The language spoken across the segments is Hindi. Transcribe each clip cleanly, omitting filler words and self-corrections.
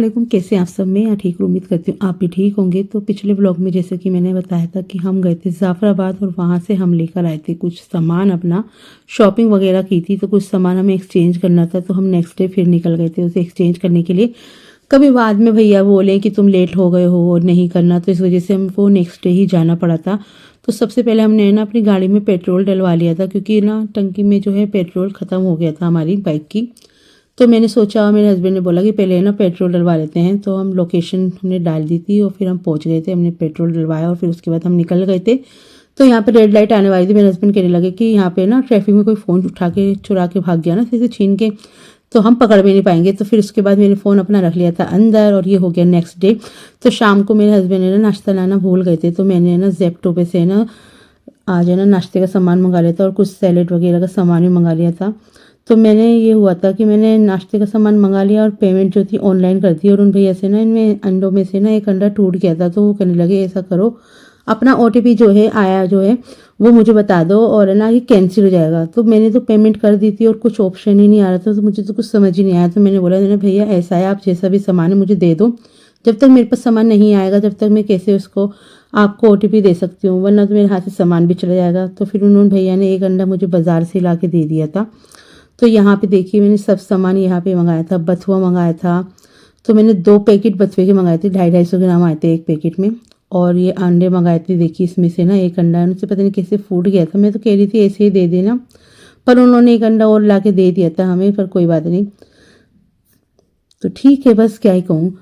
वालेकुम, कैसे हैं आप सब? मैं ठीक हूँ, उम्मीद करती हूँ आप भी ठीक होंगे। तो पिछले व्लॉग में जैसे कि मैंने बताया था कि हम गए थे ज़ाफ़राबाद और वहाँ से हम लेकर आए थे कुछ सामान, अपना शॉपिंग वगैरह की थी। तो कुछ सामान हमें एक्सचेंज करना था, तो हम नेक्स्ट डे फिर निकल गए थे उसे एक्सचेंज करने के लिए। कभी बाद में भैया बोले कि तुम लेट हो गए हो और नहीं करना, तो इस वजह से हमको नेक्स्ट डे ही जाना पड़ा था। तो सबसे पहले हमने ना अपनी गाड़ी में पेट्रोल डलवा लिया था, क्योंकि ना टंकी में जो है पेट्रोल ख़त्म हो गया था हमारी बाइक की। तो मैंने सोचा, मेरे हस्बैंड ने बोला कि पहले ना पेट्रोल डलवा लेते हैं। तो हम लोकेशन हमने डाल दी थी और फिर हम पहुंच गए थे, हमने पेट्रोल डलवाया और फिर उसके बाद हम निकल गए थे। तो यहाँ पे रेड लाइट आने वाली थी, मेरे हस्बैंड कहने लगे कि यहाँ पे ना ट्रैफिक में कोई फ़ोन उठा के चुरा के भाग गया ना, जैसे छीन के, तो हम पकड़ भी नहीं पाएंगे। तो फिर उसके बाद मैंने फ़ोन अपना रख लिया था अंदर और ये हो गया नेक्स्ट डे। तो शाम को मेरे हस्बैंड ने ना नाश्ता लाना भूल गए थे, तो मैंने ना जेप्टो पे से ना आज है ना नाश्ते का सामान मंगा लिया था और कुछ सैलेड वगैरह का सामान भी मंगा लिया था। तो मैंने ये हुआ था कि मैंने नाश्ते का सामान मंगा लिया और पेमेंट जो थी ऑनलाइन कर दी। और उन भैया से ना इनमें अंडों में से ना एक अंडा टूट गया था, तो वो कहने लगे ऐसा करो, अपना OTP जो है आया जो है वो मुझे बता दो और है ना ये कैंसिल हो जाएगा। तो मैंने तो पेमेंट कर दी थी और कुछ ऑप्शन ही नहीं आ रहा था, तो मुझे तो कुछ समझ ही नहीं आया। तो मैंने बोला भैया ऐसा है, आप जैसा भी सामान है मुझे दे दो, जब तक मेरे पास सामान नहीं आएगा जब तक मैं कैसे उसको आपको OTP दे सकती हूँ, वरना तो मेरे हाथ से सामान भी चला जाएगा। तो फिर उन्होंने भैया ने एक अंडा मुझे बाज़ार से ला के दे दिया था। तो यहाँ पे देखिए मैंने सब सामान यहाँ पे मंगाया था, बथुआ मंगाया था। तो मैंने 2 पैकेट बथुए के मंगाए थे, 250-250 ग्राम आए थे एक पैकेट में। और ये अंडे मंगाए थे, देखिए इसमें से ना एक अंडा उनसे पता नहीं कैसे फूट गया था। मैं तो कह रही थी ऐसे ही दे देना, पर उन्होंने एक अंडा और ला के दे दिया था हमें, पर कोई बात नहीं, तो ठीक है, बस क्या ही कहूँ।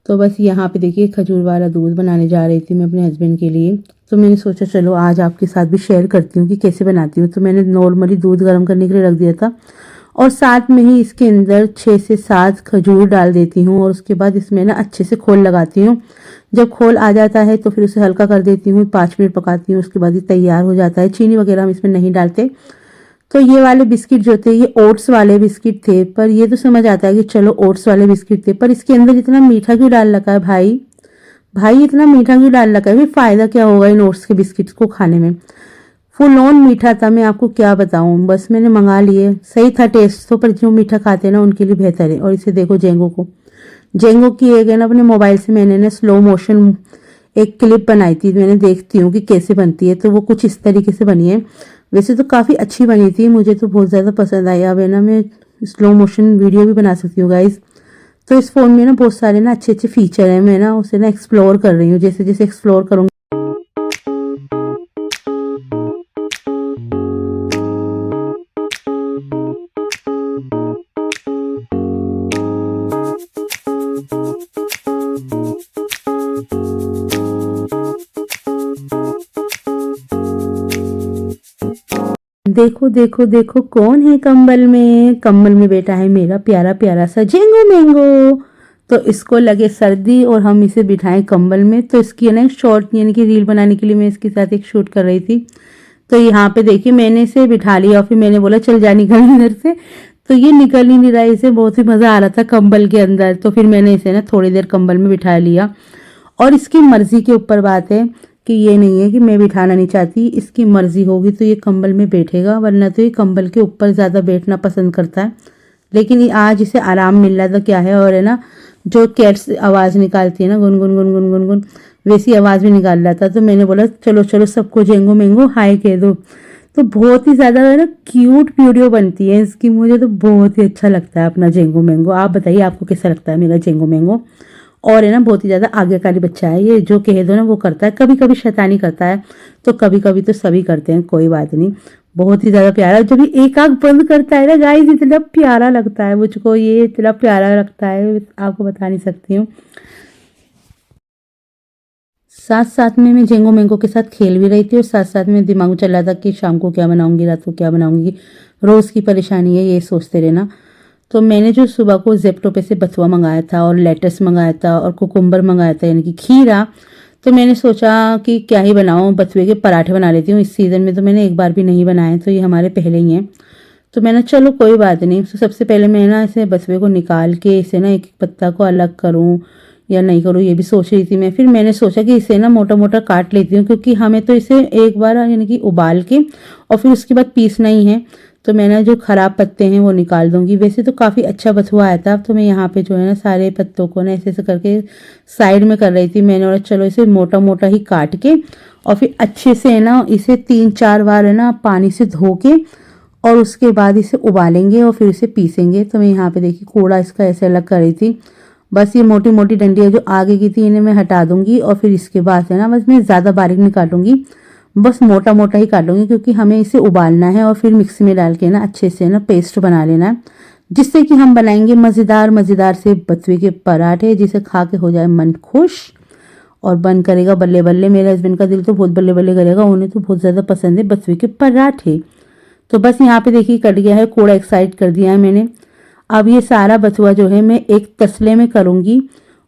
तो बस यहाँ पे देखिए खजूर वाला दूध बनाने जा रही थी मैं अपने हस्बैंड के लिए। तो मैंने सोचा चलो आज आपके साथ भी शेयर करती हूँ कि कैसे बनाती हूँ। तो मैंने नॉर्मली दूध गर्म करने के लिए रख दिया था और साथ में ही इसके अंदर 6 से 7 खजूर डाल देती हूँ और उसके बाद इसमें ना अच्छे से खोल लगाती हूँ। जब खोल आ जाता है तो फिर उसे हल्का कर देती हूँ, 5 मिनट पकाती हूँ, उसके बाद ये तैयार हो जाता है। चीनी वगैरह हम इसमें नहीं डालते। तो ये वाले बिस्किट जो थे ये ओट्स वाले बिस्किट थे, पर ये तो समझ आता है कि चलो ओट्स वाले बिस्किट थे, पर इसके अंदर इतना मीठा क्यों डाल रखा है भाई? भाई इतना मीठा क्यों डाल रखा है? फिर फ़ायदा क्या होगा इन ओट्स के बिस्किट्स को खाने में? फुल ऑन मीठा था, मैं आपको क्या बताऊं। बस मैंने मंगा लिए, सही था टेस्ट तो, पर जो मीठा खाते हैं ना उनके लिए बेहतर है। और इसे देखो जेंगो को, जेंगो की एक है ना अपने मोबाइल से मैंने ना स्लो मोशन एक क्लिप बनाई थी, मैंने देखती हूँ कि कैसे बनती है, तो वो कुछ इस तरीके से बनी है। वैसे तो काफ़ी अच्छी बनी थी, मुझे तो बहुत ज़्यादा पसंद आई। अब है ना मैं स्लो मोशन वीडियो भी बना सकती हूँ गाइज। तो इस फ़ोन में ना बहुत सारे ना अच्छे अच्छे फीचर हैं, मैं ना उसे ना एक्सप्लोर कर रही हूँ, जैसे जैसे एक्सप्लोर करूँगी। देखो देखो देखो कौन है कंबल में? कंबल में बैठा है मेरा प्यारा प्यारा सा जेंगो मैंगो। तो इसको लगे सर्दी और हम इसे बिठाएं कंबल में। तो इसकी है ना शॉर्ट यानी कि रील बनाने के लिए मैं इसके साथ एक शूट कर रही थी। तो यहाँ पे देखिए मैंने इसे बिठा लिया और फिर मैंने बोला चल जा निकल इधर से। तो ये निकल ही नहीं रहा, इसे बहुत ही मज़ा आ रहा था कंबल के अंदर। तो फिर मैंने इसे ना थोड़ी देर कंबल में बिठा लिया और इसकी मर्ज़ी के ऊपर बात है कि ये नहीं है कि मैं बिठाना नहीं चाहती, इसकी मर्ज़ी होगी तो ये कंबल में बैठेगा, वरना तो ये कंबल के ऊपर ज़्यादा बैठना पसंद करता है। लेकिन आज इसे आराम मिल रहा था क्या है, और है ना जो कैट्स आवाज़ निकालती है ना गुन गुन गुन गुन गुन गुन, वैसी आवाज़ भी निकाल रहा था। तो मैंने बोला चलो चलो सबको जेंगो मैंगो हाय कह दो। तो बहुत ही ज़्यादा है ना क्यूट वीडियो बनती है इसकी, मुझे तो बहुत ही अच्छा लगता है अपना जेंगो मैंगो। आप बताइए आपको कैसा लगता है मेरा जेंगो मैंगो? और है ना बहुत ही ज़्यादा आज्ञाकारी बच्चा है ये, जो कह दो ना वो करता है। कभी कभी शैतानी करता है, तो कभी कभी तो सभी करते हैं, कोई बात नहीं। बहुत ही ज़्यादा प्यारा, जब ये एक आंख बंद करता है ना गाइस इतना प्यारा लगता है मुझको, ये इतना प्यारा लगता है आपको बता नहीं सकती हूँ। साथ साथ में मैं जेंगो मैंगो के साथ खेल भी रही थी और साथ साथ में दिमाग में चल रहा था कि शाम को क्या बनाऊंगी, रात को क्या बनाऊंगी। रोज़ की परेशानी है ये सोचते रहना। तो मैंने जो सुबह को जेप्टो पे से बथुआ मंगाया था और लेटस मंगाया था और कुकुम्बर मंगाया था यानी कि खीरा। तो मैंने सोचा कि क्या ही बनाऊं, बथुए के पराठे बना लेती हूँ। इस सीज़न में तो मैंने एक बार भी नहीं बनाए, तो ये हमारे पहले ही हैं। तो मैंने चलो कोई बात नहीं। तो सबसे पहले मैं ना इसे बथुए को निकाल के इसे ना एक पत्ता को अलग करूँ या नहीं करूँ, ये भी सोच रही थी मैं। फिर मैंने सोचा कि इसे ना मोटा मोटा काट लेती हूँ, क्योंकि हमें तो इसे एक बार यानी कि उबाल के और फिर उसके बाद पीसना ही है। तो मैं ना जो ख़राब पत्ते हैं वो निकाल दूंगी। वैसे तो काफ़ी अच्छा बथुआ आया था, तो मैं यहाँ पे जो है ना सारे पत्तों को ना ऐसे ऐसे करके साइड में कर रही थी मैंने, और चलो इसे मोटा मोटा ही काट के और फिर अच्छे से है ना इसे 3-4 बार है ना पानी से धो के और उसके बाद इसे उबालेंगे और फिर इसे पीसेंगे। तो मैं यहाँ पे देखिए कूड़ा इसका ऐसे अलग कर रही थी। बस ये मोटी मोटी डंडियाँ जो आगे की थी इन्हें मैं हटा दूंगी और फिर इसके बाद है ना बस मैं ज़्यादा बारीक नहीं काटूंगी, बस मोटा मोटा ही काटूंगी, क्योंकि हमें इसे उबालना है और फिर मिक्सी में डाल के ना अच्छे से ना पेस्ट बना लेना है, जिससे कि हम बनाएंगे मज़ेदार मज़ेदार से बथुए के पराठे, जिसे खा के हो जाए मन खुश और बन करेगा बल्ले बल्ले। मेरे हस्बैंड का दिल तो बहुत बल्ले बल्ले करेगा, उन्हें तो बहुत ज़्यादा पसंद है बथुए के पराठे। तो बस यहाँ पे देखिए कट गया है, कूड़ा एक साइड कर दिया है मैंने। अब ये सारा बथुआ जो है मैं एक तसले में करूँगी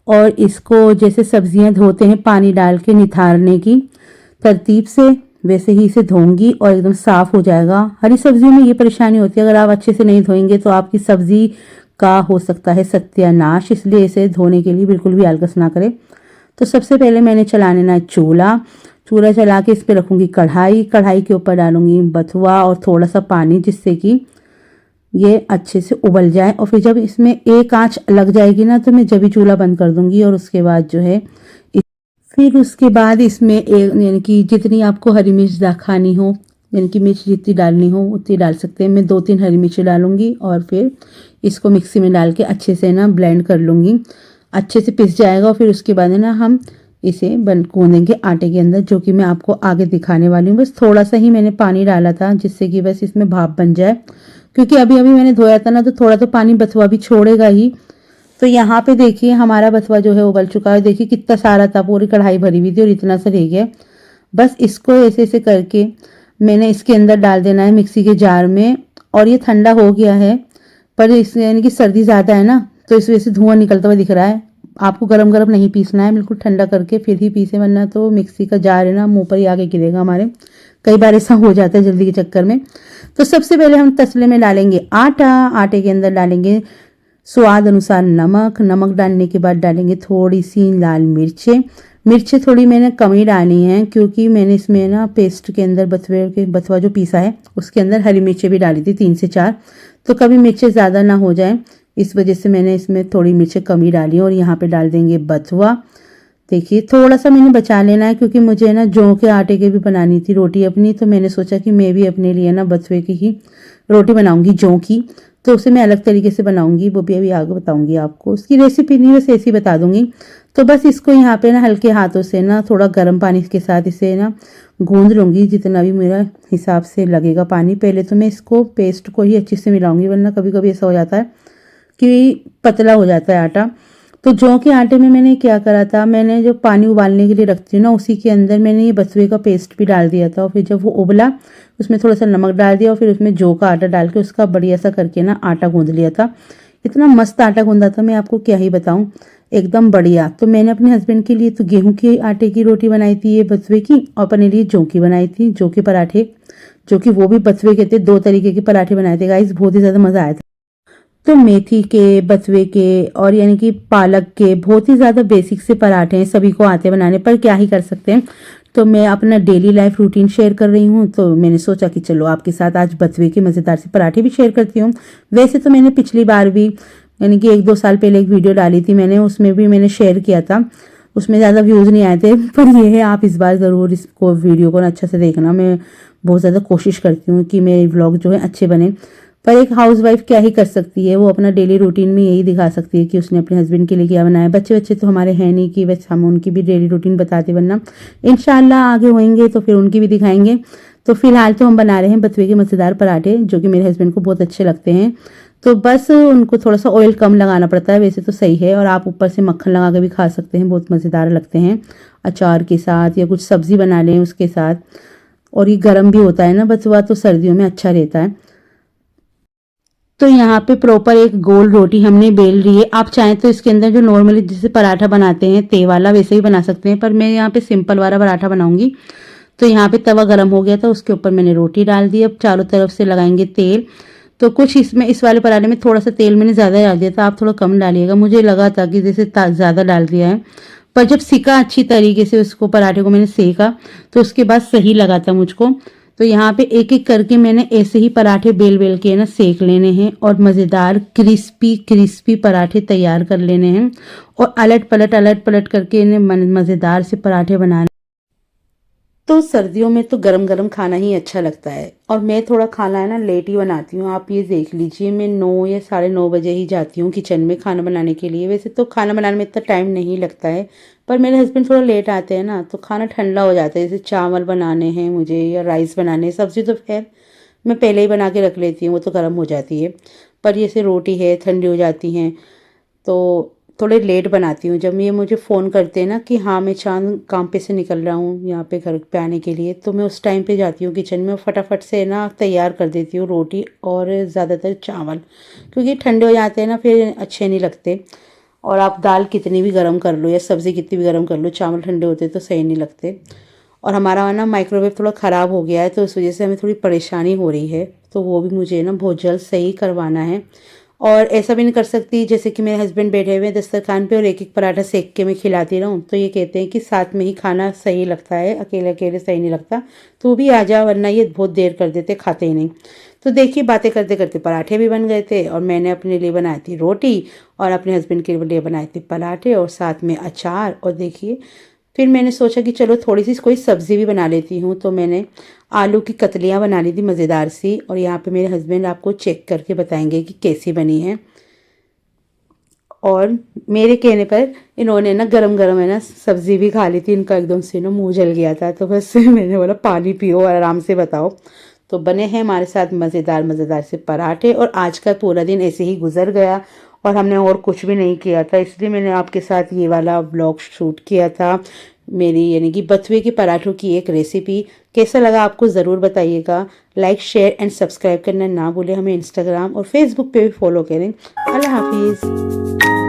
और इसको जैसे सब्जियां धोते हैं पानी डाल के निथारने की तरतीब से, वैसे ही इसे धोऊंगी और एकदम साफ हो जाएगा। हरी सब्जियों में ये परेशानी होती है, अगर आप अच्छे से नहीं धोएंगे तो आपकी सब्जी का हो सकता है सत्यानाश, इसलिए इसे धोने के लिए बिल्कुल भी आलकस ना करें। तो सबसे पहले मैंने चला लेना है चूल्हा चला के इस पर रखूंगी कढ़ाई के ऊपर डालूंगी बथुआ और थोड़ा सा पानी, जिससे कि ये अच्छे से उबल जाए। और फिर जब इसमें एक आंच लग जाएगी ना तो मैं जब ही चूल्हा बंद कर दूंगी। और उसके बाद जो है फिर उसके बाद इसमें एक यानी कि जितनी आपको हरी मिर्च खानी हो, यानी कि मिर्च जितनी डालनी हो उतनी डाल सकते हैं। मैं 2-3 हरी मिर्ची डालूंगी और फिर इसको मिक्सी में डाल के अच्छे से ना ब्लेंड कर लूँगी, अच्छे से पिस जाएगा। और फिर उसके बाद है ना हम इसे गूंदेंगे आटे के अंदर, जो कि मैं आपको आगे दिखाने वाली हूँ। बस थोड़ा सा ही मैंने पानी डाला था, जिससे कि बस इसमें भाप बन जाए, क्योंकि अभी अभी मैंने धोया था ना तो थोड़ा तो पानी बथुआ भी छोड़ेगा ही। तो यहाँ पे देखिए हमारा बथुआ जो है उबल चुका है। देखिए कितना सारा था, पूरी कढ़ाई भरी हुई थी और इतना सा रह गया। बस इसको ऐसे ऐसे करके मैंने इसके अंदर डाल देना है मिक्सी के जार में। और ये ठंडा हो गया है, पर इस यानी कि सर्दी ज़्यादा है ना, तो इस वजह से धुआं निकलता हुआ दिख रहा है। आपको गरम गरम नहीं पीसना है, बिल्कुल ठंडा करके फिर ही पीसे, वरना तो मिक्सी का जार है ना मुँह पर ही आगे गिरेगा हमारे। कई बार ऐसा हो जाता है जल्दी के चक्कर में। तो सबसे पहले हम तसले में डालेंगे आटा, आटे के अंदर डालेंगे स्वाद अनुसार नमक डालने के बाद डालेंगे थोड़ी सी लाल मिर्चें थोड़ी मैंने कम ही डाली हैं, क्योंकि मैंने इसमें ना पेस्ट के अंदर बथुआ जो पीसा है उसके अंदर हरी मिर्चें भी डाली थी 3 से 4, तो कभी मिर्चें ज़्यादा ना हो जाए, इस वजह से मैंने इसमें थोड़ी मिर्चें कम ही डाली। और यहाँ पे डाल देंगे बथुआ। देखिए थोड़ा सा मैंने बचा लेना है, क्योंकि मुझे ना जौ के आटे की भी बनानी थी रोटी अपनी, तो मैंने सोचा कि मैं भी अपने लिए ना बथुए की ही रोटी बनाऊंगी जौ की। तो उसे मैं अलग तरीके से बनाऊंगी, वो भी अभी आगे बताऊंगी आपको। उसकी रेसिपी नहीं, बस ऐसी बता दूंगी। तो बस इसको यहाँ पे ना हल्के हाथों से ना थोड़ा गर्म पानी के साथ इसे ना गूंद लूँगी, जितना भी मेरा हिसाब से लगेगा पानी। पहले तो मैं इसको पेस्ट को ही अच्छे से मिलाऊंगी, वरना कभी कभी ऐसा हो जाता है कि पतला हो जाता है आटा। तो जौ के आटे में मैंने क्या करा था, मैंने जो पानी उबालने के लिए रखती हूँ ना उसी के अंदर मैंने ये बथुए का पेस्ट भी डाल दिया था। और फिर जब वो उबला उसमें थोड़ा सा नमक डाल दिया और फिर उसमें जौ का आटा डाल के उसका बढ़िया सा करके ना आटा गूंद लिया था। इतना मस्त आटा गूंदा था, मैं आपको क्या ही बताऊँ, एकदम बढ़िया। तो मैंने अपने हस्बैंड के लिए तो गेहूं के आटे की रोटी बनाई थी ये बथुए की, और अपने लिए जौ की बनाई थी, जौ के पराठे, जो कि वो भी बथुए के थे। 2 तरीके के पराठे बनाए थे गाइस, बहुत ही ज़्यादा मज़ा आया था। तो मेथी के, बथुए के और यानी कि पालक के बहुत ही ज़्यादा बेसिक से पराठे हैं, सभी को आते बनाने, पर क्या ही कर सकते हैं। तो मैं अपना डेली लाइफ रूटीन शेयर कर रही हूँ, तो मैंने सोचा कि चलो आपके साथ आज बथुए के मज़ेदार से पराठे भी शेयर करती हूँ। वैसे तो मैंने पिछली बार भी यानी कि 1-2 साल पहले एक वीडियो डाली थी मैंने, उसमें भी मैंने शेयर किया था, उसमें ज़्यादा व्यूज़ नहीं आए थे। पर ये है आप इस बार ज़रूर इसको वीडियो को अच्छा से देखना। मैं बहुत ज़्यादा कोशिश करती हूँ कि मेरे व्लॉग जो है अच्छे बने, पर एक हाउसवाइफ क्या ही कर सकती है, वो अपना डेली रूटीन में यही दिखा सकती है कि उसने अपने हस्बैंड के लिए क्या बनाया। बच्चे तो हमारे हैं नहीं कि बस हम उनकी भी डेली रूटीन बताते, वरना इंशाल्लाह आगे होंगे तो फिर उनकी भी दिखाएंगे। तो फिलहाल तो हम बना रहे हैं बथुए के मज़ेदार पराठे, जो कि मेरे हस्बैंड को बहुत अच्छे लगते हैं। तो बस उनको थोड़ा सा ऑयल कम लगाना पड़ता है, वैसे तो सही है। और आप ऊपर से मक्खन लगा के भी खा सकते हैं, बहुत मज़ेदार लगते हैं अचार के साथ, या कुछ सब्जी बना लें उसके साथ। और ये गर्म भी होता है ना बथुआ, तो सर्दियों में अच्छा रहता है। तो यहाँ पे प्रॉपर एक गोल रोटी हमने बेल ली है। आप चाहें तो इसके अंदर जो नॉर्मली जैसे पराठा बनाते हैं ते वाला, वैसे ही बना सकते हैं, पर मैं यहाँ पे सिंपल वाला पराठा बनाऊंगी। तो यहाँ पे तवा गर्म हो गया था, उसके ऊपर मैंने रोटी डाल दी। अब चारों तरफ से लगाएंगे तेल। तो कुछ इसमें इस वाले पराठे में थोड़ा सा तेल मैंने ज़्यादा डाल दिया था, आप थोड़ा कम डालिएगा। मुझे लगा था कि जैसे ज़्यादा डाल दिया है, पर जब सीखा अच्छी तरीके से उसको पराठे को मैंने सेका तो उसके बाद सही लगा था मुझको। तो यहाँ पे एक एक करके मैंने ऐसे ही पराठे बेल बेल के ना सेक लेने हैं और मज़ेदार क्रिस्पी क्रिस्पी पराठे तैयार कर लेने हैं और अलट पलट करके इन्हें मज़ेदार से पराठे बनाने। तो सर्दियों में तो गरम गरम खाना ही अच्छा लगता है और मैं थोड़ा खाना है ना लेट ही बनाती हूँ। आप ये देख लीजिए, मैं 9 या 9:30 बजे ही जाती हूँ किचन में खाना बनाने के लिए। वैसे तो खाना बनाने में इतना टाइम नहीं लगता है, पर मेरे हस्बैंड थोड़ा लेट आते हैं ना तो खाना ठंडा हो जाता है। जैसे चावल बनाने हैं मुझे या राइस बनाने हैं, सब्ज़ी तो खैर मैं पहले ही बना के रख लेती हूँ, वो तो गर्म हो जाती है। पर जैसे रोटी है ठंडी हो जाती हैं तो थोड़े लेट बनाती हूँ। जब ये मुझे फ़ोन करते हैं ना कि हाँ मैं चाँद काम पे से निकल रहा हूँ यहाँ पे घर पे आने के लिए, तो मैं उस टाइम पे जाती हूँ किचन में और फटाफट से ना तैयार कर देती हूँ रोटी और ज़्यादातर चावल, क्योंकि ठंडे हो जाते हैं ना फिर अच्छे नहीं लगते। और आप दाल कितनी भी गर्म कर लो या सब्ज़ी कितनी भी गर्म कर लो, चावल ठंडे होते तो सही नहीं लगते। और हमारा ना माइक्रोवेव थोड़ा ख़राब हो गया है तो उस वजह से हमें थोड़ी परेशानी हो रही है, तो वो भी मुझे ना बहुत जल्द सही करवाना है। और ऐसा भी नहीं कर सकती जैसे कि मेरे हस्बैंड बैठे हुए हैं दस्तरखान पे और एक एक पराठा सेक के मैं खिलाती रहूँ, तो ये कहते हैं कि साथ में ही खाना सही लगता है, अकेले अकेले सही नहीं लगता, तो भी आ जा वरना ये बहुत देर कर देते, खाते ही नहीं। तो देखिए बातें करते करते पराठे भी बन गए थे और मैंने अपने लिए बनाई थी रोटी और अपने हस्बैंड के लिए बनाए थे पराठे और साथ में अचार। और देखिए फिर मैंने सोचा कि चलो थोड़ी सी कोई सब्ज़ी भी बना लेती हूँ, तो मैंने आलू की कतलियाँ बना ली थी मज़ेदार सी। और यहाँ पे मेरे हस्बैंड आपको चेक करके बताएंगे कि कैसी बनी है। और मेरे कहने पर इन्होंने ना गरम गरम है ना सब्ज़ी भी खा ली थी, इनका एकदम से ना मुंह जल गया था, तो बस मैंने बोला पानी पियो और आराम से बताओ। तो बने हैं हमारे साथ मज़ेदार मज़ेदार से पराठे और आज का पूरा दिन ऐसे ही गुजर गया और हमने और कुछ भी नहीं किया था, इसलिए मैंने आपके साथ ये वाला व्लॉग शूट किया था। मेरी यानी कि बथुए के पराठों की एक रेसिपी कैसा लगा आपको ज़रूर बताइएगा। लाइक शेयर एंड सब्सक्राइब करना ना भूलें, हमें इंस्टाग्राम और फेसबुक पे भी फॉलो करें। अल्लाह हाफिज़।